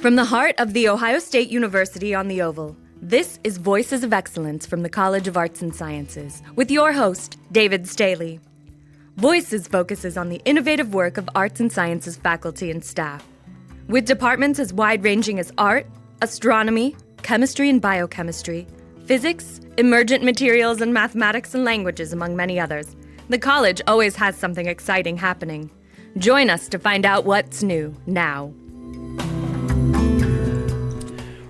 From the heart of The Ohio State University on the Oval, this is Voices of Excellence from the College of Arts and Sciences, with your host, David Staley. Voices focuses on the innovative work of arts and sciences faculty and staff, with departments as wide-ranging as art, astronomy, chemistry and biochemistry, physics, emergent materials, and mathematics and languages, among many others. The college always has something exciting happening. Join us to find out what's new now.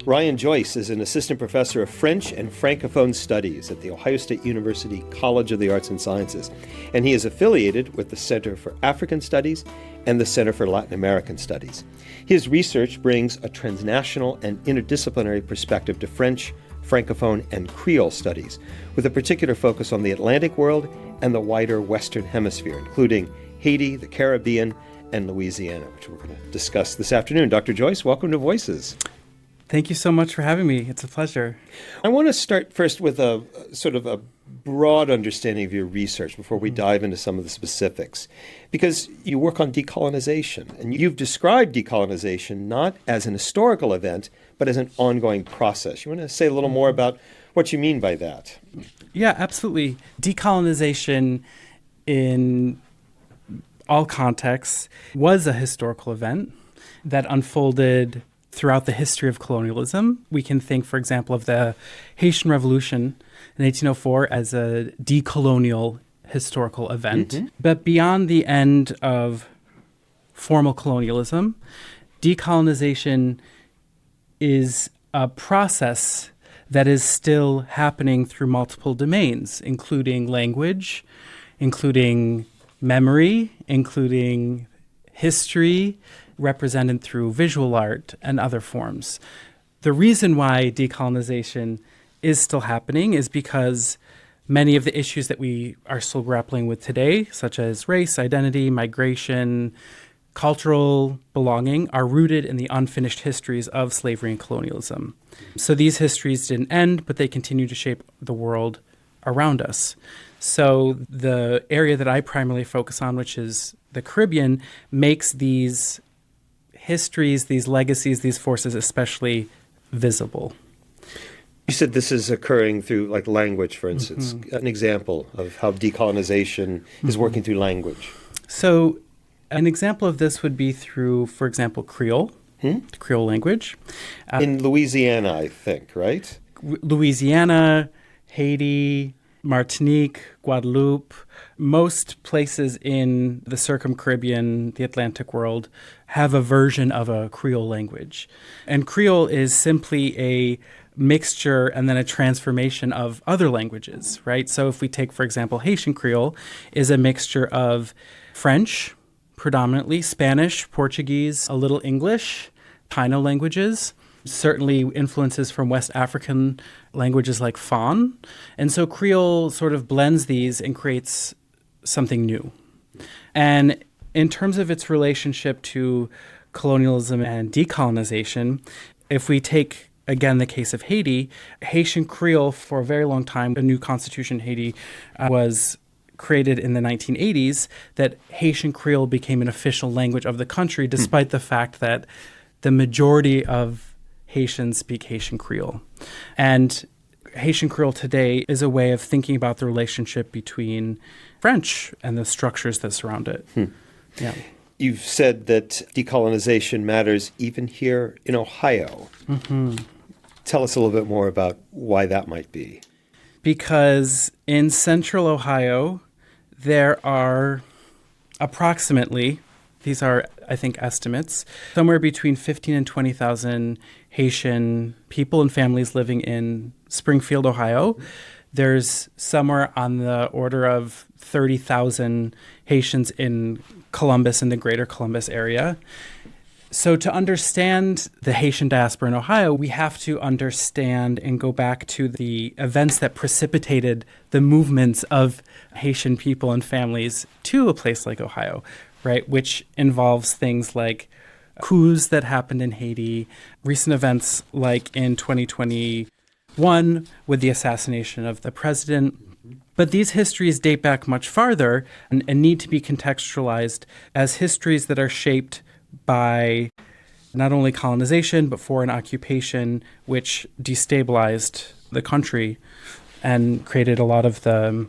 Ryan Joyce is an assistant professor of French and Francophone Studies at the Ohio State University College of the Arts and Sciences, and he is affiliated with the Center for African Studies and the Center for Latin American Studies. His research brings a transnational and interdisciplinary perspective to French, Francophone, and Creole studies, with a particular focus on the Atlantic world and the wider Western Hemisphere, including Haiti, the Caribbean, and Louisiana, which we're going to discuss this afternoon. Dr. Joyce, welcome to Voices. Thank you so much for having me. It's a pleasure. I want to start first with a sort of a broad understanding of your research before we dive into some of the specifics, because you work on decolonization, and you've described decolonization not as an historical event, but as an ongoing process. You want to say a little more about what you mean by that? Yeah, absolutely. Decolonization in all contexts was a historical event that unfolded throughout the history of colonialism. We can think, for example, of the Haitian Revolution in 1804 as a decolonial historical event. Mm-hmm. But beyond the end of formal colonialism, decolonization is a process that is still happening through multiple domains, including language, including memory, including history, represented through visual art and other forms. The reason why decolonization is still happening is because many of the issues that we are still grappling with today, such as race, identity, migration, cultural belonging, are rooted in the unfinished histories of slavery and colonialism. So these histories didn't end, but they continue to shape the world around us. So the area that I primarily focus on, which is the Caribbean, makes these histories, these legacies, these forces especially visible. You said this is occurring through like language, for instance. Mm-hmm. An example of how decolonization is working through language. So an example of this would be through, for example, Creole, the Creole language. In Louisiana, I think, right? Louisiana, Haiti, Martinique, Guadeloupe, most places in the Circum-Caribbean, the Atlantic world, have a version of a Creole language. And Creole is simply a mixture and then a transformation of other languages, right? So if we take, for example, Haitian Creole is a mixture of French, predominantly, Spanish, Portuguese, a little English, Taino languages, certainly influences from West African languages like Fon. And so Creole sort of blends these and creates something new. And in terms of its relationship to colonialism and decolonization, if we take, again, the case of Haiti, Haitian Creole, for a very long time, a new constitution in Haiti was created in the 1980s, that Haitian Creole became an official language of the country, despite the fact that the majority of Haitians speak Haitian Creole. And Haitian Creole today is a way of thinking about the relationship between French and the structures that surround it. Yeah. You've said that decolonization matters even here in Ohio. Mm-hmm. Tell us a little bit more about why that might be. Because in central Ohio, there are approximately, these are, I think, estimates, somewhere between 15 and 20,000 Haitian people and families living in Springfield, Ohio. There's somewhere on the order of 30,000 Haitians in Columbus, in the greater Columbus area. So to understand the Haitian diaspora in Ohio, we have to understand and go back to the events that precipitated the movements of Haitian people and families to a place like Ohio, right? Which involves things like coups that happened in Haiti, recent events like in 2021 with the assassination of the president. But these histories date back much farther and need to be contextualized as histories that are shaped by not only colonization, but foreign occupation, which destabilized the country and created a lot of the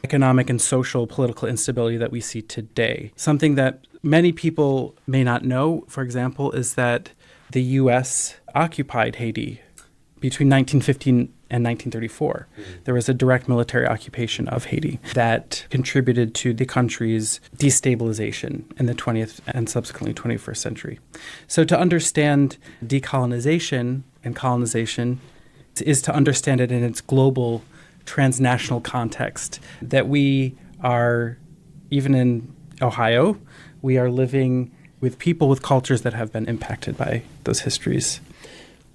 economic and social political instability that we see today. Something that many people may not know, for example, is that the U.S. occupied Haiti between 1915 and 1934. There was a direct military occupation of Haiti that contributed to the country's destabilization in the 20th and subsequently 21st century. So to understand decolonization and colonization is to understand it in its global transnational context, that we are, even in Ohio, we are living with people with cultures that have been impacted by those histories.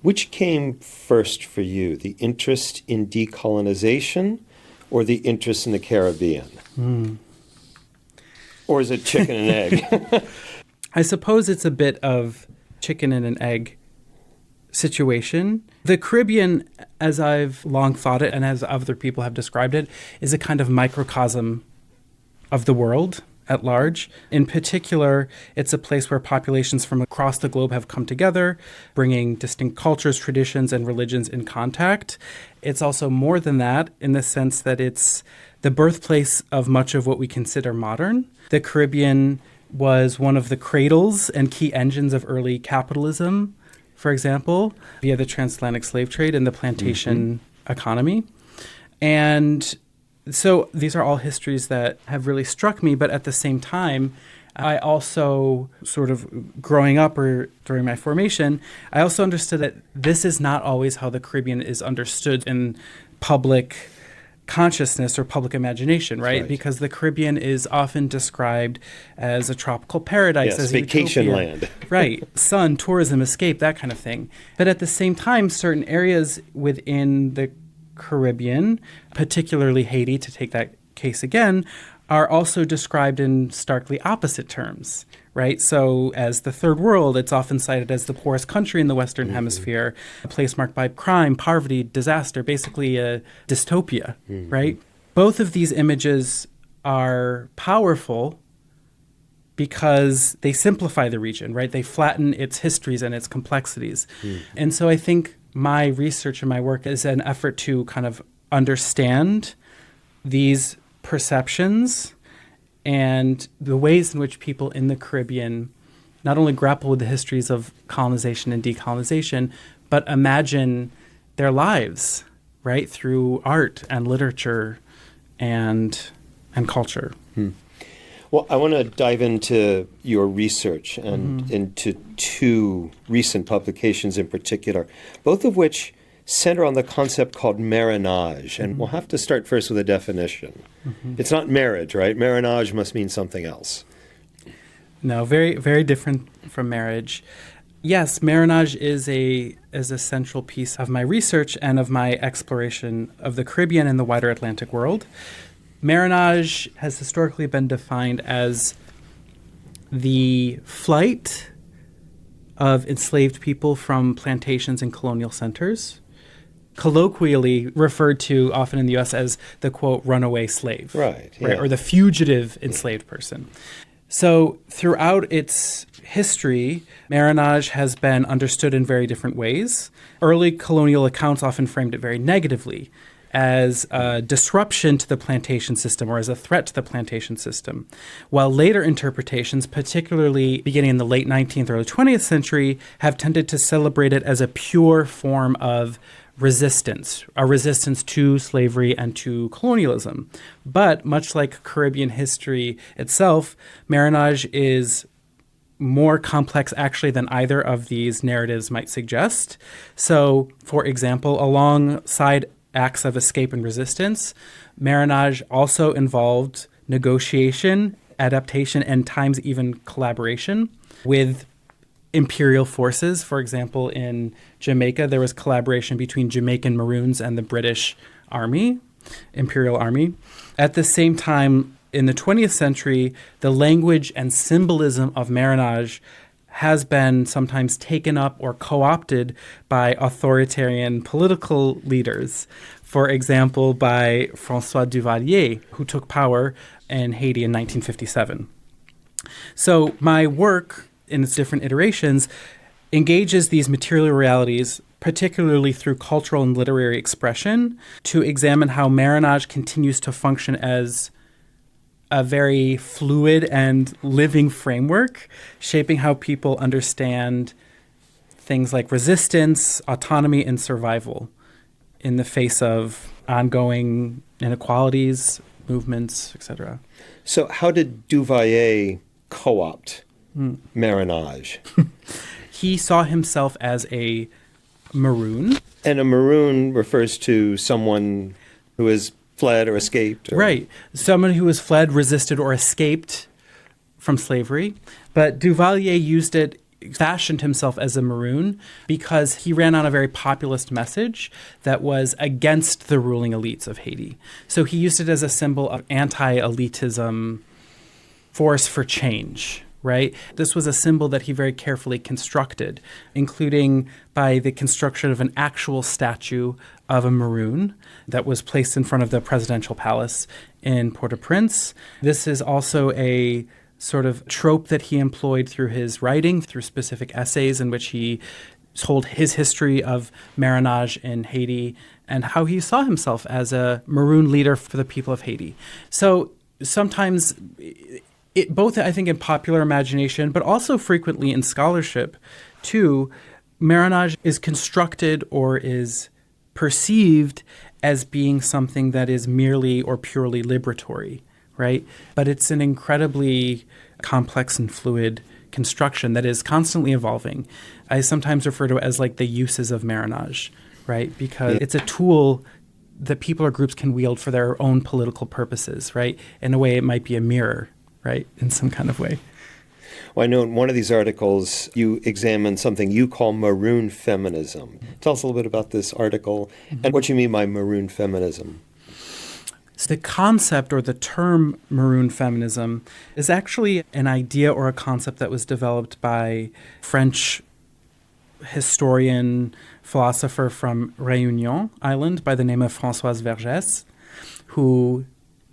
Which came first for you, the interest in decolonization or the interest in the Caribbean? Or is it chicken and egg? I suppose it's a bit of chicken and an egg situation. The Caribbean, as I've long thought it and as other people have described it, is a kind of microcosm of the world at large. In particular, it's a place where populations from across the globe have come together, bringing distinct cultures, traditions, and religions in contact. It's also more than that in the sense that it's the birthplace of much of what we consider modern. The Caribbean was one of the cradles and key engines of early capitalism, for example, via the transatlantic slave trade and the plantation economy. And so these are all histories that have really struck me, but at the same time, I also sort of growing up or during my formation, I also understood that this is not always how the Caribbean is understood in public consciousness or public imagination, right? Because the Caribbean is often described as a tropical paradise, as vacation utopia. land. Right. Sun, tourism, escape, that kind of thing. But at the same time, certain areas within the Caribbean, particularly Haiti, to take that case again, are also described in starkly opposite terms, right? So as the third world, it's often cited as the poorest country in the Western Hemisphere, a place marked by crime, poverty, disaster, basically a dystopia, right? Both of these images are powerful because they simplify the region, right? They flatten its histories and its complexities. And so I think my research and my work is an effort to kind of understand these perceptions and the ways in which people in the Caribbean not only grapple with the histories of colonization and decolonization, but imagine their lives, right, through art and literature and culture. Well, I want to dive into your research and into two recent publications in particular, both of which center on the concept called marronage. And we'll have to start first with a definition. It's not marriage, right? Marronage must mean something else. No, very, very different from marriage. Yes, marronage is a central piece of my research and of my exploration of the Caribbean and the wider Atlantic world. Marronage has historically been defined as the flight of enslaved people from plantations and colonial centers, colloquially referred to often in the U.S. as the, quote, runaway slave, right, or the fugitive enslaved person. So throughout its history, marronage has been understood in very different ways. Early colonial accounts often framed it very negatively, as a disruption to the plantation system or as a threat to the plantation system, while later interpretations, particularly beginning in the late 19th, early 20th century, have tended to celebrate it as a pure form of resistance, a resistance to slavery and to colonialism. But much like Caribbean history itself, marronage is more complex actually than either of these narratives might suggest. So, for example, alongside acts of escape and resistance, marronage also involved negotiation, adaptation, and times even collaboration with imperial forces. For example, in Jamaica, there was collaboration between Jamaican Maroons and the British Army, Imperial Army. At the same time, in the 20th century, the language and symbolism of marronage has been sometimes taken up or co-opted by authoritarian political leaders. For example, by François Duvalier, who took power in Haiti in 1957. So my work in its different iterations engages these material realities, particularly through cultural and literary expression, to examine how marronage continues to function as a very fluid and living framework, shaping how people understand things like resistance, autonomy, and survival in the face of ongoing inequalities, movements, etc. So how did Duvalier co-opt marronage? He saw himself as a maroon. And a maroon refers to someone who has fled or escaped? Or... Right. Someone who has fled, resisted, or escaped from slavery. But Duvalier fashioned himself as a maroon because he ran on a very populist message that was against the ruling elites of Haiti. So he used it as a symbol of anti-elitism, force for change, right? This was a symbol that he very carefully constructed, including by the construction of an actual statue of a maroon that was placed in front of the presidential palace in Port-au-Prince. This is also a sort of trope that he employed through his writing, through specific essays in which he told his history of marronage in Haiti and how he saw himself as a maroon leader for the people of Haiti. So sometimes, both I think in popular imagination, but also frequently in scholarship too, marronage is constructed or is perceived as being something that is merely or purely liberatory, right? But it's an incredibly complex and fluid construction that is constantly evolving. I sometimes refer to it as like the uses of marronage, right? Because it's a tool that people or groups can wield for their own political purposes, right? In a way, it might be a mirror, right? In some kind of way. Well, I know in one of these articles, you examine something you call maroon feminism. Tell us a little bit about this article and what you mean by maroon feminism. So the concept or the term maroon feminism is actually an idea or a concept that was developed by French historian, philosopher from Réunion Island by the name of Françoise Vergès, who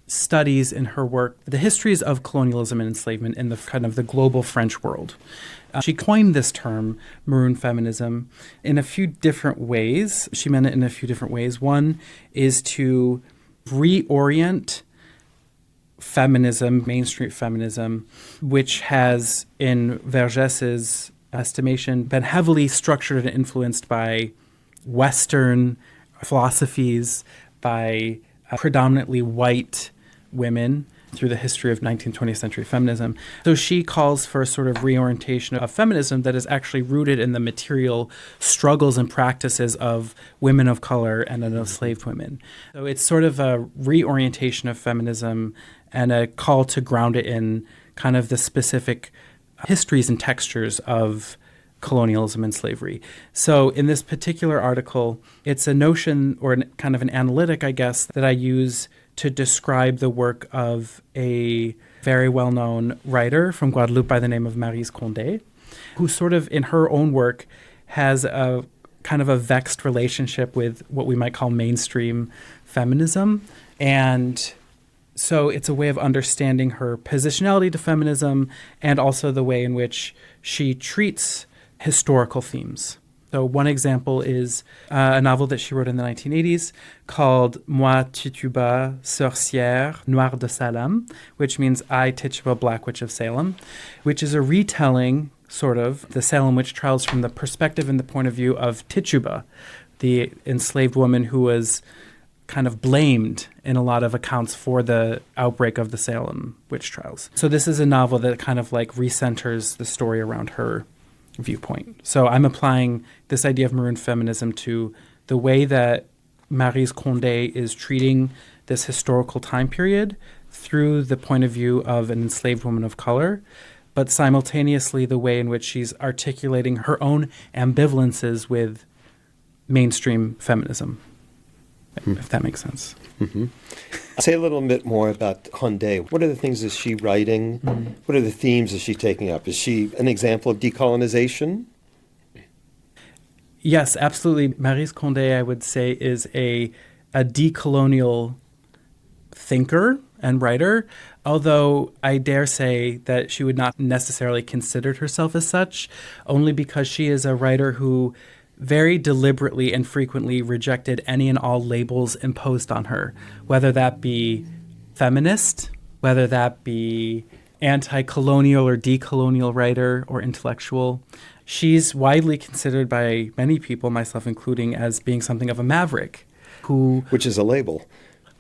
studies in her work the histories of colonialism and enslavement in the kind of the global French world. She coined this term, maroon feminism, in a few different ways. She meant it in a few different ways. One is to reorient feminism, mainstream feminism, which has, in Vergès's estimation, been heavily structured and influenced by Western philosophies, by predominantly white women through the history of 19th, 20th century feminism. So she calls for a sort of reorientation of feminism that is actually rooted in the material struggles and practices of women of color and of enslaved women. So it's sort of a reorientation of feminism and a call to ground it in kind of the specific histories and textures of colonialism and slavery. So in this particular article, it's a notion or kind of an analytic, I guess, that I use to describe the work of a very well-known writer from Guadeloupe by the name of Maryse Condé, who sort of in her own work has a kind of a vexed relationship with what we might call mainstream feminism. And so it's a way of understanding her positionality to feminism and also the way in which she treats historical themes. So one example is a novel that she wrote in the 1980s called Moi Tituba, Sorcière, Noire de Salem, which means I Tituba, Black Witch of Salem, which is a retelling, sort of, the Salem witch trials from the perspective and the point of view of Tituba, the enslaved woman who was kind of blamed in a lot of accounts for the outbreak of the Salem witch trials. So this is a novel that kind of like recenters the story around her viewpoint. So I'm applying this idea of maroon feminism to the way that Maryse Condé is treating this historical time period through the point of view of an enslaved woman of color, but simultaneously the way in which she's articulating her own ambivalences with mainstream feminism, if that makes sense. Mm-hmm. Say a little bit more about Condé. What are the things is she writing? What are the themes is she taking up? Is she an example of decolonization? Yes, absolutely. Maryse Condé, I would say, is a decolonial thinker and writer, although I dare say that she would not necessarily consider herself as such, only because she is a writer who very deliberately and frequently rejected any and all labels imposed on her, whether that be feminist, whether that be anti-colonial or decolonial writer or intellectual. She's widely considered by many people, myself including, as being something of a maverick. Which is a label.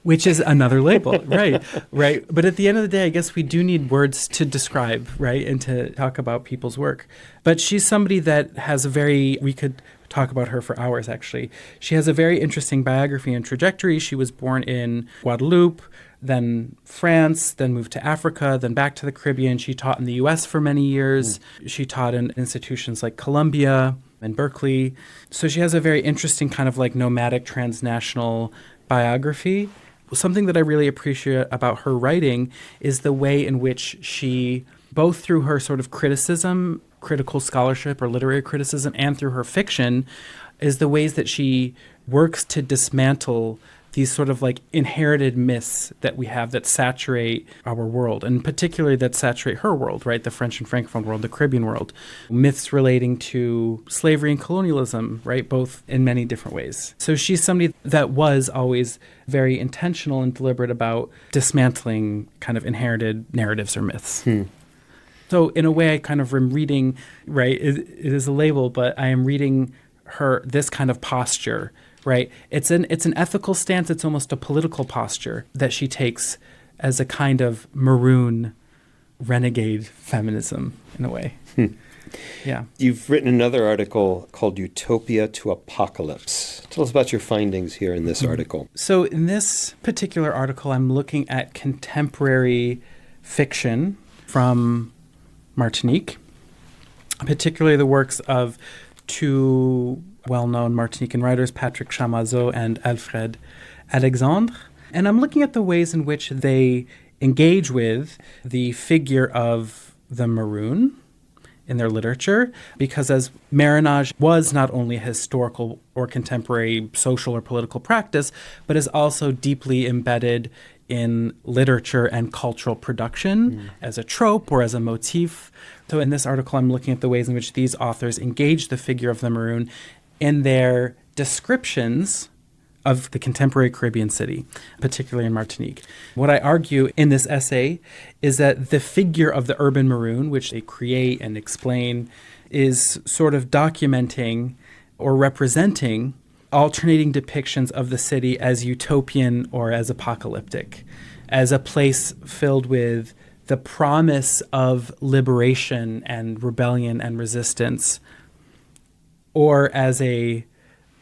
Which is another label, right. But at the end of the day, I guess we do need words to describe, right, and to talk about people's work. But she's somebody that has we could talk about her for hours, actually. She has a very interesting biography and trajectory. She was born in Guadeloupe, then France, then moved to Africa, then back to the Caribbean. She taught in the U.S. for many years. She taught in institutions like Columbia and Berkeley. So she has a very interesting kind of like nomadic transnational biography. Something that I really appreciate about her writing is the way in which she, both through her sort of criticism, critical scholarship or literary criticism, and through her fiction, is the ways that she works to dismantle these sort of like inherited myths that we have that saturate our world, and particularly that saturate her world, right? The French and Francophone world, the Caribbean world. Myths relating to slavery and colonialism, right? Both in many different ways. So she's somebody that was always very intentional and deliberate about dismantling kind of inherited narratives or myths. So in a way, I kind of am reading, right? It is a label, but I am reading this kind of posture, right? It's an ethical stance. It's almost a political posture that she takes as a kind of maroon renegade feminism in a way. Yeah. You've written another article called Utopia to Apocalypse. Tell us about your findings here in this article. So in this particular article, I'm looking at contemporary fiction from Martinique, particularly the works of two well-known Martinican writers, Patrick Chamoiseau and Alfred Alexandre. And I'm looking at the ways in which they engage with the figure of the maroon in their literature, because as marronage was not only a historical or contemporary social or political practice, but is also deeply embedded in literature and cultural production as a trope or as a motif. So in this article, I'm looking at the ways in which these authors engage the figure of the maroon in their descriptions of the contemporary Caribbean city, particularly in Martinique. What I argue in this essay is that the figure of the urban maroon, which they create and explain, is sort of documenting or representing alternating depictions of the city as utopian or as apocalyptic, as a place filled with the promise of liberation and rebellion and resistance, or as a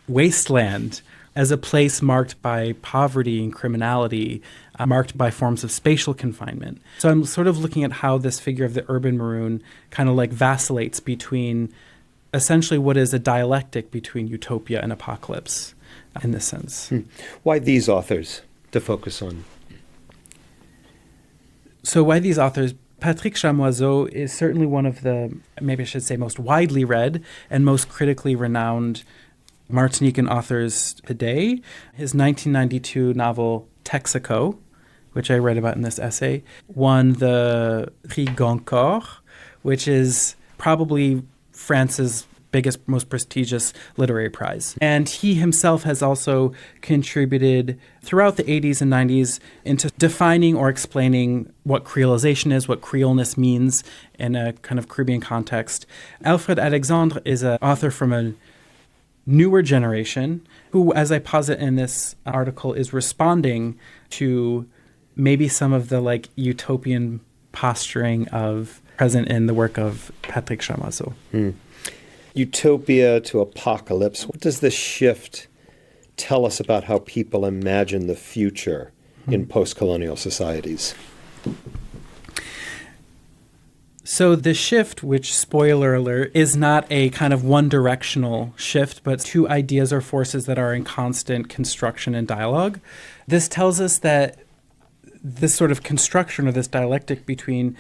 wasteland, as a place marked by poverty and criminality, marked by forms of spatial confinement. So I'm sort of looking at how this figure of the urban maroon kind of like vacillates between essentially what is a dialectic between utopia and apocalypse in this sense. Why these authors to focus on? So why these authors? Patrick Chamoiseau is certainly one of the, maybe I should say, most widely read and most critically renowned Martinican authors today. His 1992 novel Texaco, which I read about in this essay, won the Prix Goncourt, which is probably France's biggest, most prestigious literary prize. And he himself has also contributed throughout the 80s and 90s into defining or explaining what creolization is, what Creoleness means in a kind of Caribbean context. Alfred Alexandre is an author from a newer generation who, as I posit in this article, is responding to maybe some of the like utopian posturing of present in the work of Patrick Chamoiseau. Utopia to apocalypse. What does this shift tell us about how people imagine the future in post-colonial societies? So the shift, which, spoiler alert, is not a kind of one-directional shift, but two ideas or forces that are in constant construction and dialogue. This tells us that this sort of construction or this dialectic between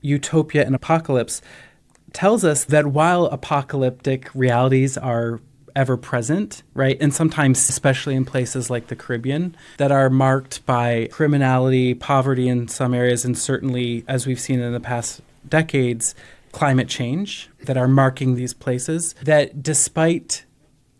utopia and apocalypse tells us that while apocalyptic realities are ever present, right? And sometimes, especially in places like the Caribbean, that are marked by criminality, poverty in some areas, and certainly, as we've seen in the past decades, climate change, that are marking these places, that despite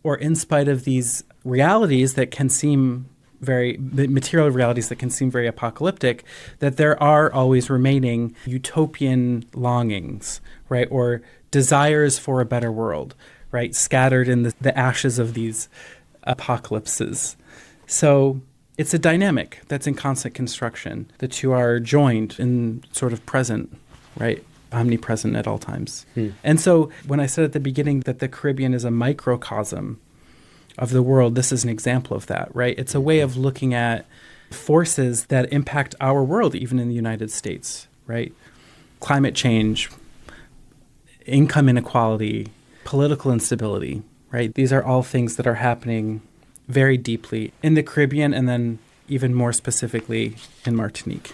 or in spite of these realities that can seem the material realities that can seem very apocalyptic, that there are always remaining utopian longings, right? Or desires for a better world, right? Scattered in the ashes of these apocalypses. So it's a dynamic that's in constant construction. The two are joined and sort of present, right? Omnipresent at all times. And so when I said at the beginning that the Caribbean is a microcosm of the world, this is an example of that, right? It's a way of looking at forces that impact our world, even in the United States, right? Climate change, income inequality, political instability, right? These are all things that are happening very deeply in the Caribbean and then even more specifically in Martinique.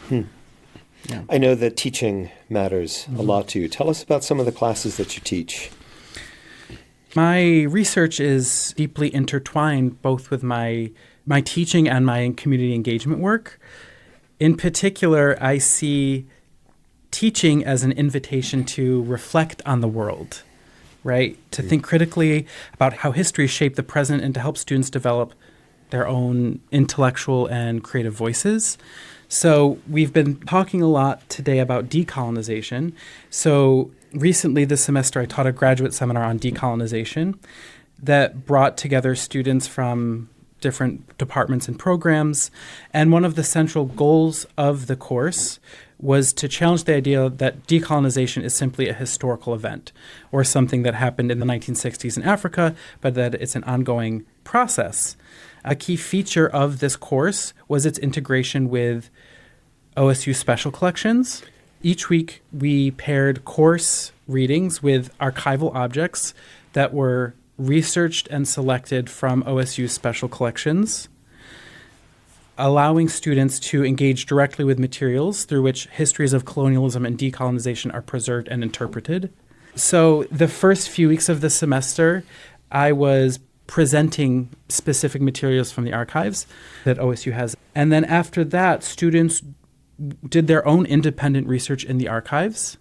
Yeah. I know that teaching matters a lot to you. Tell us about some of the classes that you teach. My research is deeply intertwined both with my teaching and my community engagement work. In particular, I see teaching as an invitation to reflect on the world, right? To think critically about how history shaped the present and to help students develop their own intellectual and creative voices. So we've been talking a lot today about decolonization. So recently this semester I taught a graduate seminar on decolonization that brought together students from different departments and programs. And one of the central goals of the course was to challenge the idea that decolonization is simply a historical event or something that happened in the 1960s in Africa, but that it's an ongoing process. A key feature of this course was its integration with OSU Special Collections. Each week, we paired course readings with archival objects that were researched and selected from OSU Special Collections, allowing students to engage directly with materials through which histories of colonialism and decolonization are preserved and interpreted. So the first few weeks of the semester, I was presenting specific materials from the archives that OSU has. And then after that, students did their own independent research in the archives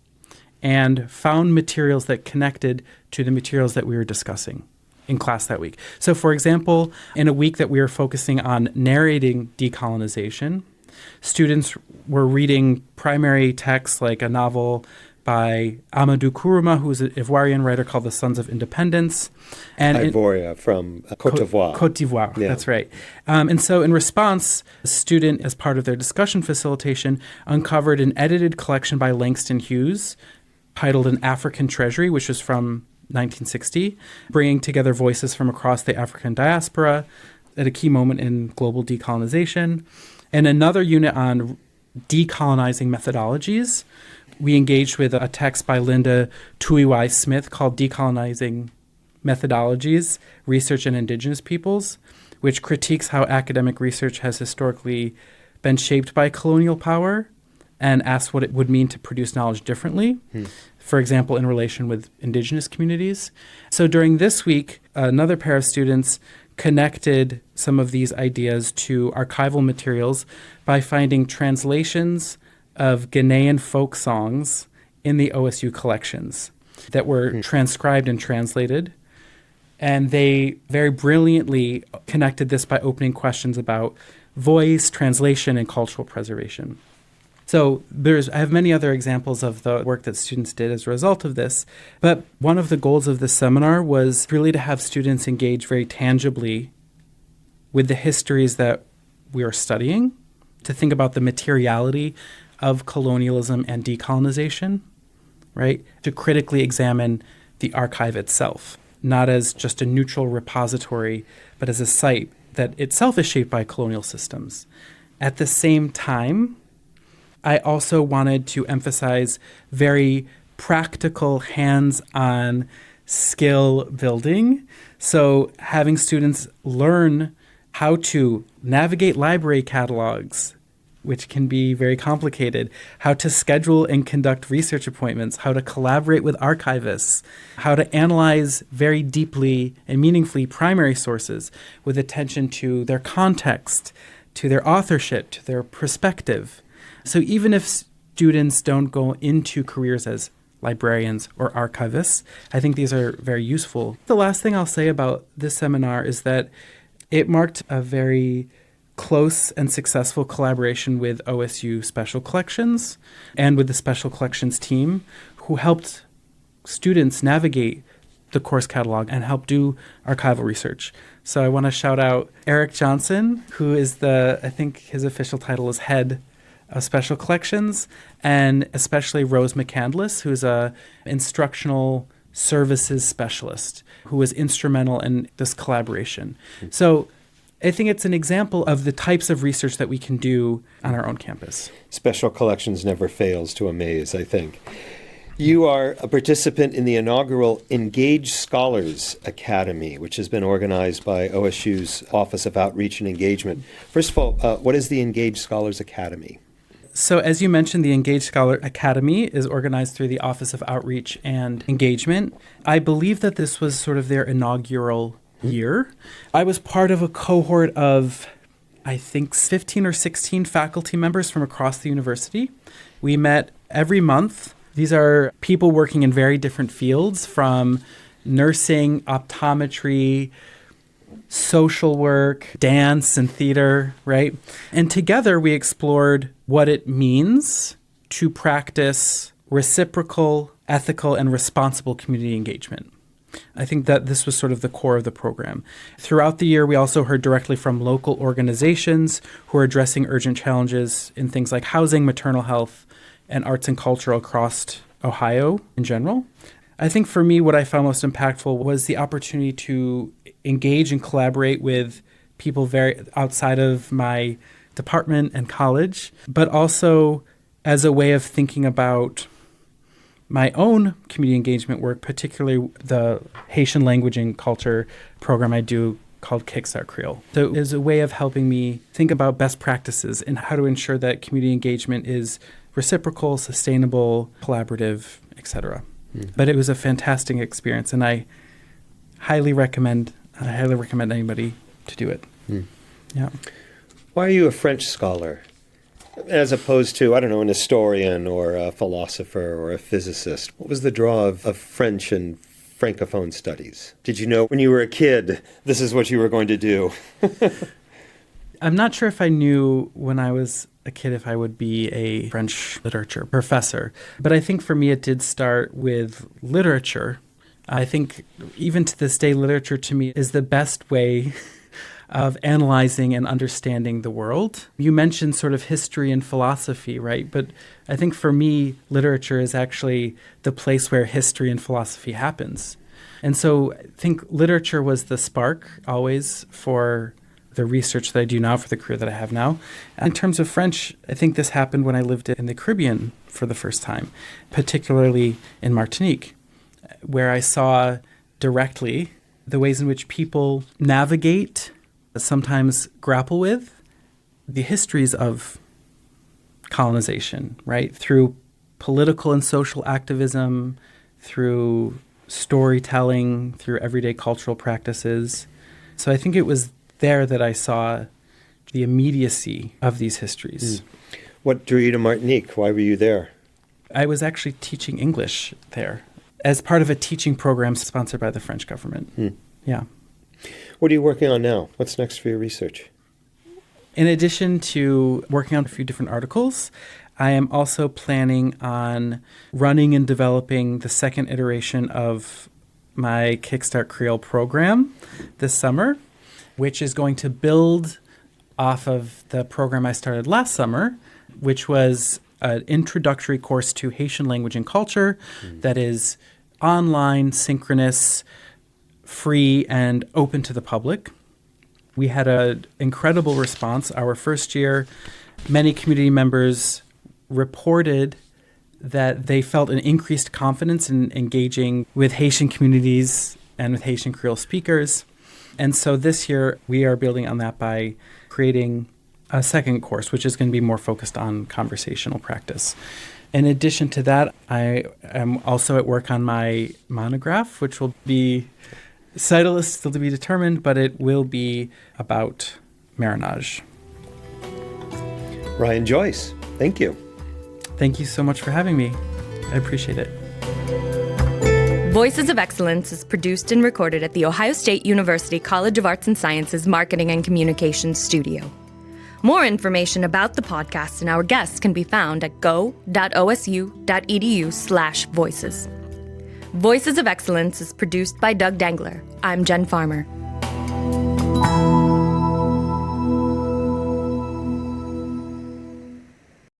and found materials that connected to the materials that we were discussing in class that week. So, for example, in a week that we were focusing on narrating decolonization, students were reading primary texts like a novel by Amadou Kourouma, who's an Ivoirian writer called The Sons of Independence. And Ivoria from Côte d'Ivoire. Côte d'Ivoire, yeah. That's right. And so in response, a student, as part of their discussion facilitation, uncovered an edited collection by Langston Hughes titled An African Treasury, which was from 1960, bringing together voices from across the African diaspora at a key moment in global decolonization. And another unit on decolonizing methodologies. We engaged with a text by Linda Tuiwai Smith called Decolonizing Methodologies, Research in Indigenous Peoples, which critiques how academic research has historically been shaped by colonial power and asks what it would mean to produce knowledge differently, for example, in relation with indigenous communities. So during this week, another pair of students connected some of these ideas to archival materials by finding translations of Ghanaian folk songs in the OSU collections that were transcribed and translated. And they very brilliantly connected this by opening questions about voice, translation, and cultural preservation. So I have many other examples of the work that students did as a result of this. But one of the goals of this seminar was really to have students engage very tangibly with the histories that we are studying, to think about the materiality of colonialism and decolonization, right? To critically examine the archive itself, not as just a neutral repository, but as a site that itself is shaped by colonial systems. At the same time, I also wanted to emphasize very practical, hands-on skill building. So having students learn how to navigate library catalogs, which can be very complicated, how to schedule and conduct research appointments, how to collaborate with archivists, how to analyze very deeply and meaningfully primary sources with attention to their context, to their authorship, to their perspective. So even if students don't go into careers as librarians or archivists, I think these are very useful. The last thing I'll say about this seminar is that it marked a very close and successful collaboration with OSU Special Collections and with the Special Collections team, who helped students navigate the course catalog and help do archival research. So I want to shout out Eric Johnson, who is I think his official title is head of Special Collections, and especially Rose McCandless, who's a instructional services specialist who was instrumental in this collaboration. So I think it's an example of the types of research that we can do on our own campus. Special Collections never fails to amaze, I think. You are a participant in the inaugural Engaged Scholars Academy, which has been organized by OSU's Office of Outreach and Engagement. First of all, what is the Engaged Scholars Academy? So as you mentioned, the Engaged Scholar Academy is organized through the Office of Outreach and Engagement. I believe that this was sort of their inaugural year. I was part of a cohort of, I think, 15 or 16 faculty members from across the university. We met every month. These are people working in very different fields, from nursing, optometry, social work, dance, and theater, right? And together we explored what it means to practice reciprocal, ethical, and responsible community engagement. I think that this was sort of the core of the program. Throughout the year, we also heard directly from local organizations who are addressing urgent challenges in things like housing, maternal health, and arts and culture across Ohio in general. I think for me, what I found most impactful was the opportunity to engage and collaborate with people very outside of my department and college, but also as a way of thinking about my own community engagement work, particularly the Haitian language and culture program I do called Kickstart Creole. So it was a way of helping me think about best practices and how to ensure that community engagement is reciprocal, sustainable, collaborative, etc. Mm-hmm. But it was a fantastic experience, and I highly recommend anybody to do it. Mm. Yeah. Why are you a French scholar, as opposed to, I don't know, an historian or a philosopher or a physicist? What was the draw of French and Francophone Studies? Did you know when you were a kid this is what you were going to do? I'm not sure if I knew when I was a kid if I would be a French literature professor, but I think for me it did start with literature. I think even to this day, literature to me is the best way of analyzing and understanding the world. You mentioned sort of history and philosophy, right? But I think for me, literature is actually the place where history and philosophy happens. And so I think literature was the spark always for the research that I do now, for the career that I have now. In terms of French, I think this happened when I lived in the Caribbean for the first time, particularly in Martinique, where I saw directly the ways in which people navigate, sometimes grapple with, the histories of colonization, right? Through political and social activism, through storytelling, through everyday cultural practices. So I think it was there that I saw the immediacy of these histories. What drew you to Martinique? Why were you there? I was actually teaching English there as part of a teaching program sponsored by the French government. Yeah. What are you working on now? What's next for your research? In addition to working on a few different articles, I am also planning on running and developing the second iteration of my Kickstart Creole program this summer, which is going to build off of the program I started last summer, which was an introductory course to Haitian language and culture that is online, synchronous, free, and open to the public. We had an incredible response. Our first year, many community members reported that they felt an increased confidence in engaging with Haitian communities and with Haitian Creole speakers. And so this year, we are building on that by creating a second course, which is going to be more focused on conversational practice. In addition to that, I am also at work on my monograph, which will be, title is still to be determined, but it will be about marronage. Ryan Joyce, thank you. Thank you so much for having me. I appreciate it. Voices of Excellence is produced and recorded at the Ohio State University College of Arts and Sciences Marketing and Communications Studio. More information about the podcast and our guests can be found at go.osu.edu/voices. Voices of Excellence is produced by Doug Dangler. I'm Jen Farmer.